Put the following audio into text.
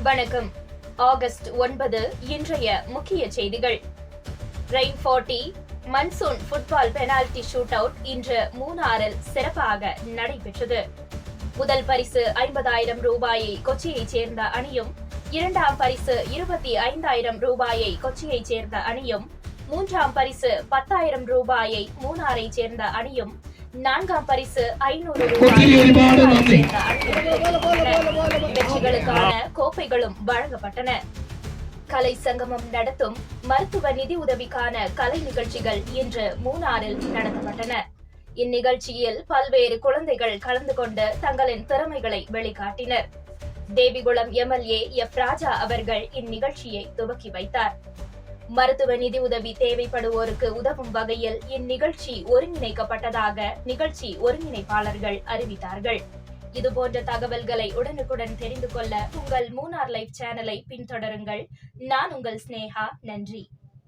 வணக்கம். ஆகஸ்ட் 9 இன்றைய முக்கிய செய்திகள். Rain 40 monsoon football penalty shoot out இன்று மூணாறில் சிறப்பாக நடைபெற்றது. முதல் பரிசு 50,000 ரூபாயை கொச்சியைச் சேர்ந்த அணியும், இரண்டாம் பரிசு 25,000 ரூபாயை கொச்சியைச் சேர்ந்த அணியும், மூன்றாம் பரிசு 10,000 ரூபாயை மூணாரைச் சேர்ந்த அணியும், நான்காம் பரிசு 500 ரூபாயை வெற்றிகளுக்கான கோப்பைகளும் வழங்கப்பட்டன. கலை சங்கமம் நடத்தும் மருத்துவ நிதி உதவிக்கான கலை நிகழ்ச்சிகள் இன்று மூணாறில் நடத்தப்பட்டன. இந்நிகழ்ச்சியில் பல்வேறு குழந்தைகள் கலந்து கொண்டு தங்களின் திறமைகளை வெளிக்காட்டினர். தேவிகுளம் எம்எல்ஏ எஃப் ராஜா அவர்கள் இந்நிகழ்ச்சியை துவக்கி வைத்தார். மருத்துவ நிதி உதவி தேவைப்படுவோருக்கு உதவும் வகையில் இந்நிகழ்ச்சி ஒருங்கிணைக்கப்பட்டதாக நிகழ்ச்சி ஒருங்கிணைப்பாளர்கள் அறிவித்தார்கள். இதுபோன்ற தகவல்களை உடனுக்குடன் தெரிந்து கொள்ள உங்கள் மூணார் லைவ் சேனலை பின்தொடருங்கள். நான் உங்கள் ஸ்னேகா. நன்றி.